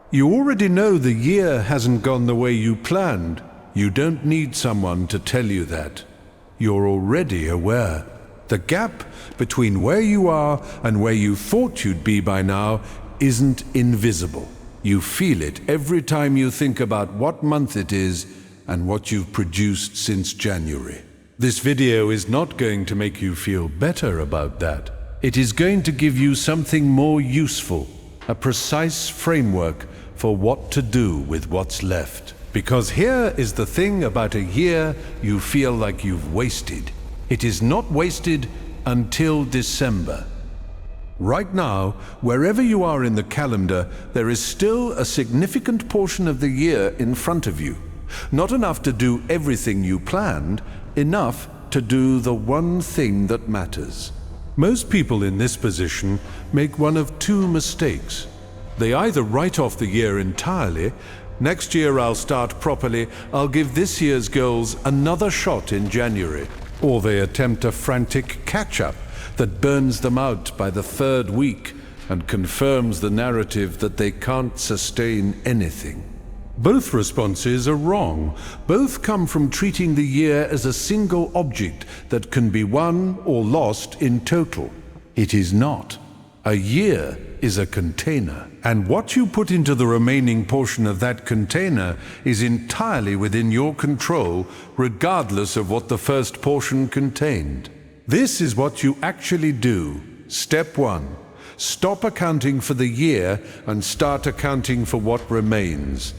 You already know the year hasn't gone the way you planned. You don't need someone to tell you that. You're already aware. The gap between where you are and where you thought you'd be by now isn't invisible. You feel it every time you think about what month it is and what you've produced since January. This video is not going to make you feel better about that. It is going to give you something more useful, a precise framework for what to do with what's left. Because here is the thing about a year you feel like you've wasted. It is not wasted until December. Right now, wherever you are in the calendar, there is still a significant portion of the year in front of you. Not enough to do everything you planned, enough to do the one thing that matters. Most people in this position make one of two mistakes. They either write off the year entirely, next year I'll start properly, I'll give this year's goals another shot in January, or they attempt a frantic catch-up that burns them out by the third week and confirms the narrative that they can't sustain anything. Both responses are wrong. Both come from treating the year as a single object that can be won or lost in total. It is not. A year is a container, and what you put into the remaining portion of that container is entirely within your control, regardless of what the first portion contained. This is what you actually do. Step 1. Stop accounting for the year and start accounting for what remains.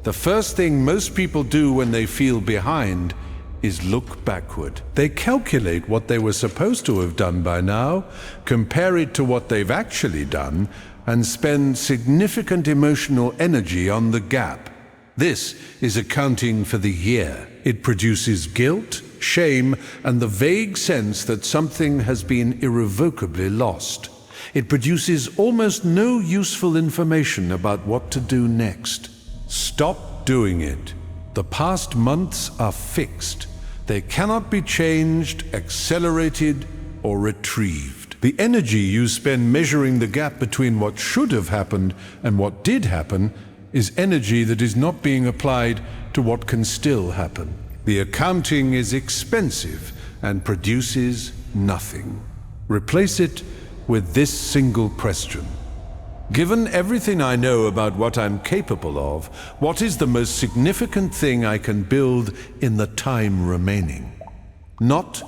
The first thing most people do when they feel behind is look backward. They calculate what they were supposed to have done by now, compare it to what they've actually done, and spend significant emotional energy on the gap. This is accounting for the year. It produces guilt, shame, and the vague sense that something has been irrevocably lost. It produces almost no useful information about what to do next. Stop doing it. The past months are fixed. They cannot be changed, accelerated, or retrieved. The energy you spend measuring the gap between what should have happened and what did happen is energy that is not being applied to what can still happen. The accounting is expensive and produces nothing. Replace it with this single question. Given everything I know about what I'm capable of, what is the most significant thing I can build in the time remaining? Not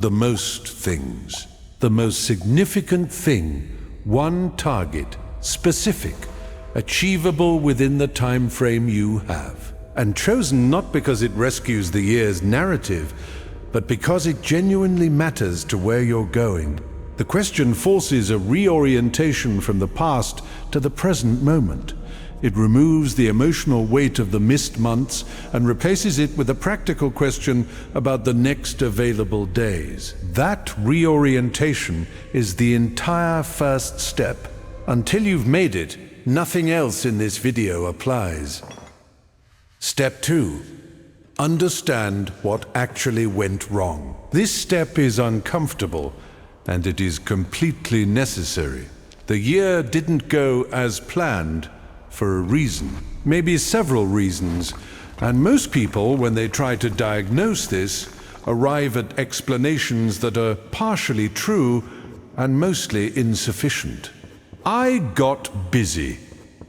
the most things. The most significant thing, one target, specific, achievable within the time frame you have. And chosen not because it rescues the year's narrative, but because it genuinely matters to where you're going. The question forces a reorientation from the past to the present moment. It removes the emotional weight of the missed months and replaces it with a practical question about the next available days. That reorientation is the entire first step. Until you've made it, nothing else in this video applies. Step 2. Understand what actually went wrong. This step is uncomfortable, and it is completely necessary. The year didn't go as planned for a reason, maybe several reasons, and most people, when they try to diagnose this, arrive at explanations that are partially true and mostly insufficient. I got busy.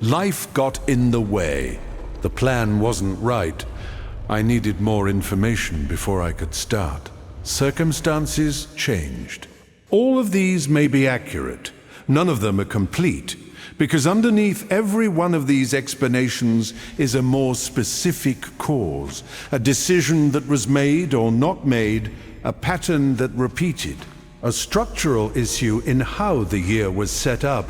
Life got in the way. The plan wasn't right. I needed more information before I could start. Circumstances changed. All of these may be accurate. None of them are complete, because underneath every one of these explanations is a more specific cause, a decision that was made or not made, a pattern that repeated, a structural issue in how the year was set up,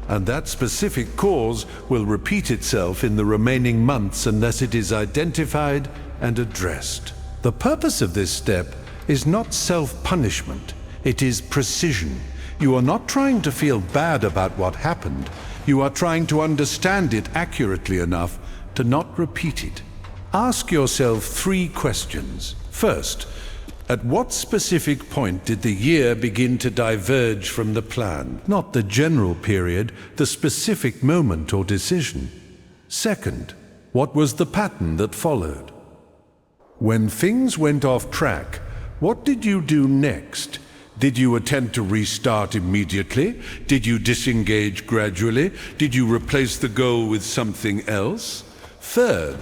and that specific cause will repeat itself in the remaining months unless it is identified and addressed. The purpose of this step is not self-punishment. It is precision. You are not trying to feel bad about what happened. You are trying to understand it accurately enough to not repeat it. Ask yourself 3 questions. First, at what specific point did the year begin to diverge from the plan? Not the general period, the specific moment or decision. Second, what was the pattern that followed? When things went off track, what did you do next? Did you attempt to restart immediately? Did you disengage gradually? Did you replace the goal with something else? Third,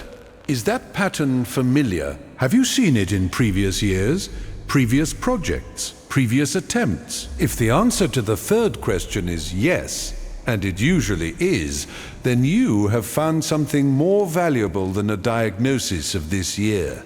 is that pattern familiar? Have you seen it in previous years, previous projects, previous attempts? If the answer to the third question is yes, and it usually is, then you have found something more valuable than a diagnosis of this year.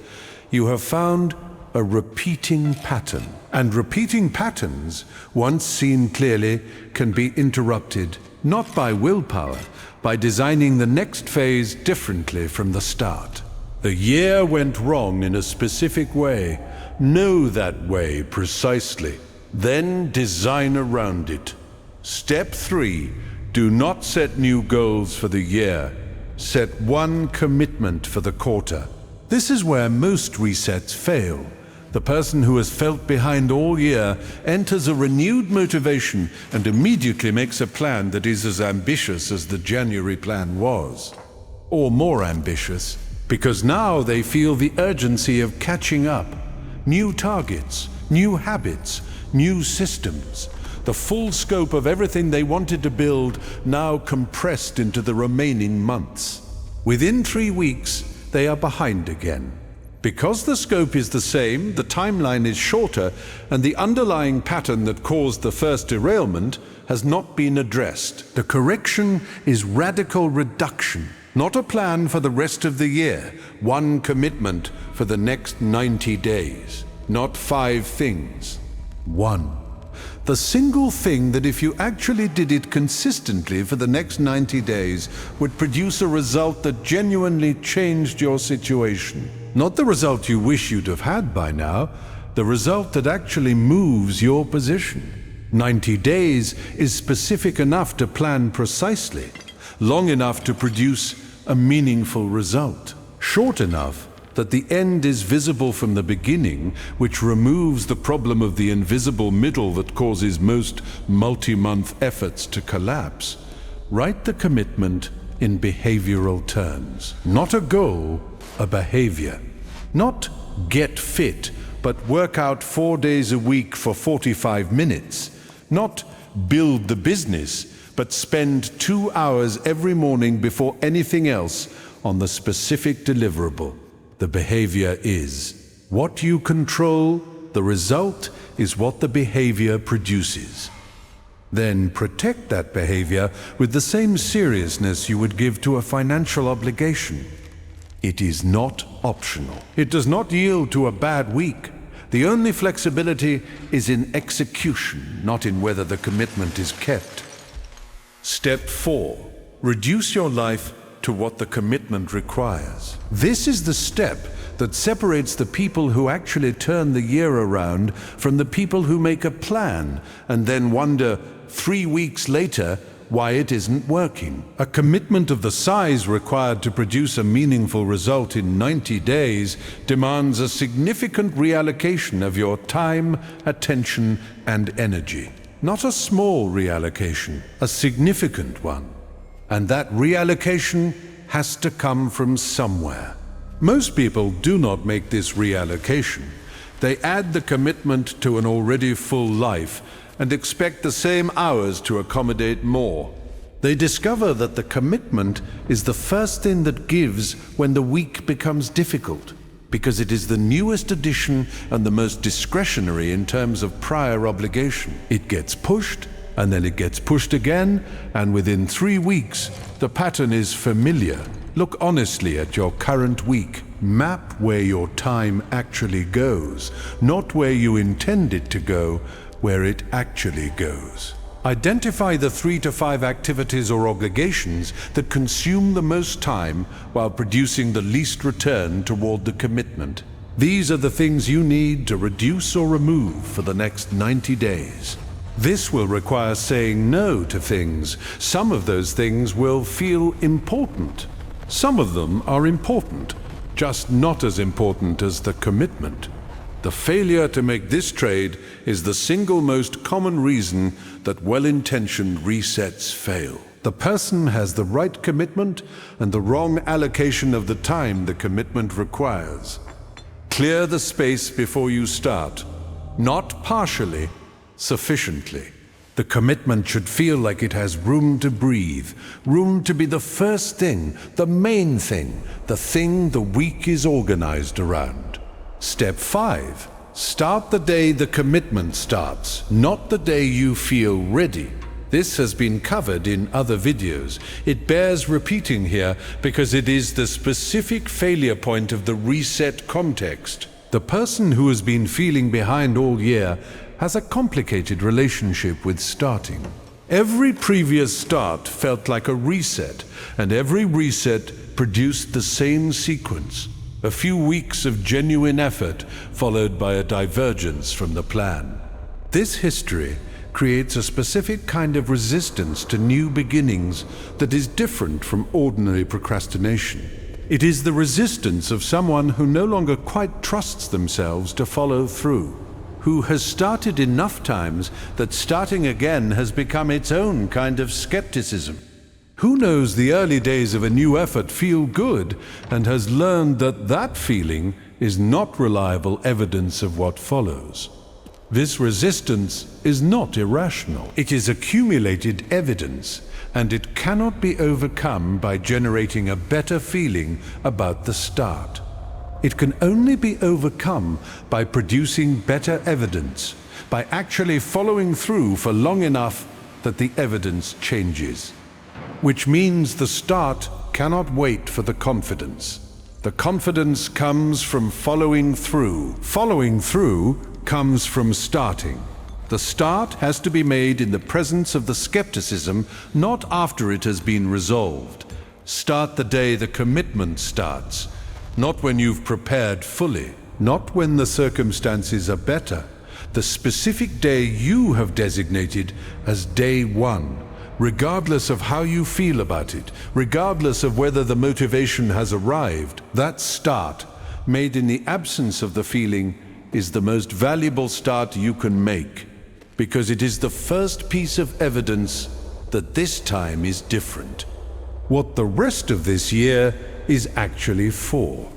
You have found a repeating pattern. And repeating patterns, once seen clearly, can be interrupted, not by willpower, by designing the next phase differently from the start. The year went wrong in a specific way. Know that way precisely. Then design around it. Step 3. Do not set new goals for the year. Set one commitment for the quarter. This is where most resets fail. The person who has felt behind all year enters a renewed motivation and immediately makes a plan that is as ambitious as the January plan was. Or more ambitious, because now they feel the urgency of catching up. New targets, new habits, new systems. The full scope of everything they wanted to build now compressed into the remaining months. Within 3 weeks, they are behind again. Because the scope is the same, the timeline is shorter, and the underlying pattern that caused the first derailment has not been addressed. The correction is radical reduction, not a plan for the rest of the year, one commitment for the next 90 days, not 5 things. 1. The single thing that if you actually did it consistently for the next 90 days would produce a result that genuinely changed your situation. Not the result you wish you'd have had by now, the result that actually moves your position. 90 days is specific enough to plan precisely, long enough to produce a meaningful result, short enough that the end is visible from the beginning, which removes the problem of the invisible middle that causes most multi-month efforts to collapse. Write the commitment in behavioral terms. Not a goal, a behavior. Not get fit, but work out 4 days a week for 45 minutes. Not build the business, but spend 2 hours every morning before anything else on the specific deliverable. The behavior is what you control, the result is what the behavior produces. Then protect that behavior with the same seriousness you would give to a financial obligation. It is not optional. It does not yield to a bad week. The only flexibility is in execution, not in whether the commitment is kept. Step 4. Reduce your life to what the commitment requires. This is the step that separates the people who actually turn the year around from the people who make a plan and then wonder 3 weeks later why it isn't working. A commitment of the size required to produce a meaningful result in 90 days demands a significant reallocation of your time, attention, and energy. Not a small reallocation, a significant one. And that reallocation has to come from somewhere. Most people do not make this reallocation. They add the commitment to an already full life and expect the same hours to accommodate more. They discover that the commitment is the first thing that gives when the week becomes difficult, because it is the newest addition and the most discretionary in terms of prior obligation. It gets pushed, and then it gets pushed again, and within 3 weeks, the pattern is familiar. Look honestly at your current week. Map where your time actually goes, not where you intend it to go, where it actually goes. Identify the 3 to 5 activities or obligations that consume the most time while producing the least return toward the commitment. These are the things you need to reduce or remove for the next 90 days. This will require saying no to things. Some of those things will feel important. Some of them are important, just not as important as the commitment. The failure to make this trade is the single most common reason that well-intentioned resets fail. The person has the right commitment and the wrong allocation of the time the commitment requires. Clear the space before you start, not partially, sufficiently. The commitment should feel like it has room to breathe, room to be the first thing, the main thing, the thing the week is organized around. Step 5. Start the day the commitment starts, not the day you feel ready. This has been covered in other videos. It bears repeating here because it is the specific failure point of the reset context. The person who has been feeling behind all year has a complicated relationship with starting. Every previous start felt like a reset, and every reset produced the same sequence. A few weeks of genuine effort followed by a divergence from the plan. This history creates a specific kind of resistance to new beginnings that is different from ordinary procrastination. It is the resistance of someone who no longer quite trusts themselves to follow through, who has started enough times that starting again has become its own kind of skepticism. Who knows the early days of a new effort feel good and has learned that that feeling is not reliable evidence of what follows. This resistance is not irrational. It is accumulated evidence, and it cannot be overcome by generating a better feeling about the start. It can only be overcome by producing better evidence, by actually following through for long enough that the evidence changes. Which means the start cannot wait for the confidence. The confidence comes from following through. Following through comes from starting. The start has to be made in the presence of the skepticism, not after it has been resolved. Start the day the commitment starts, not when you've prepared fully, not when the circumstances are better. The specific day you have designated as day 1. Regardless of how you feel about it, regardless of whether the motivation has arrived, that start, made in the absence of the feeling, is the most valuable start you can make, because it is the first piece of evidence that this time is different. What the rest of this year is actually for.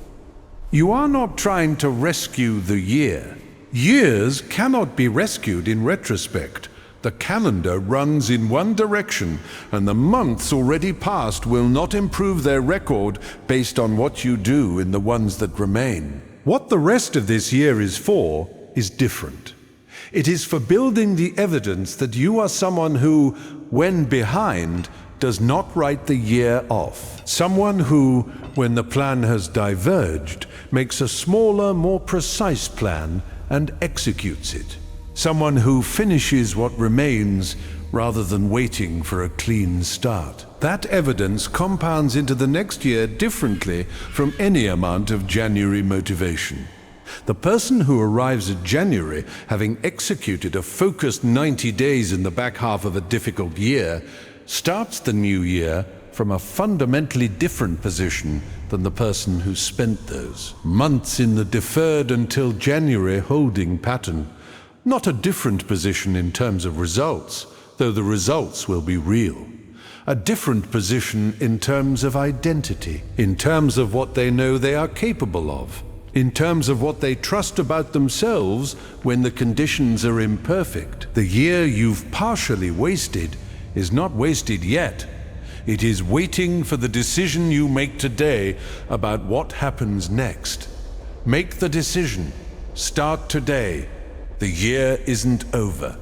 You are not trying to rescue the year. Years cannot be rescued in retrospect. The calendar runs in one direction, and the months already past will not improve their record based on what you do in the ones that remain. What the rest of this year is for is different. It is for building the evidence that you are someone who, when behind, does not write the year off. Someone who, when the plan has diverged, makes a smaller, more precise plan and executes it. Someone who finishes what remains rather than waiting for a clean start. That evidence compounds into the next year differently from any amount of January motivation. The person who arrives at January, having executed a focused 90 days in the back half of a difficult year, starts the new year from a fundamentally different position than the person who spent those months in the deferred until January holding pattern. Not a different position in terms of results, though the results will be real. A different position in terms of identity, in terms of what they know they are capable of, in terms of what they trust about themselves when the conditions are imperfect. The year you've partially wasted is not wasted yet. It is waiting for the decision you make today about what happens next. Make the decision. Start today. The year isn't over.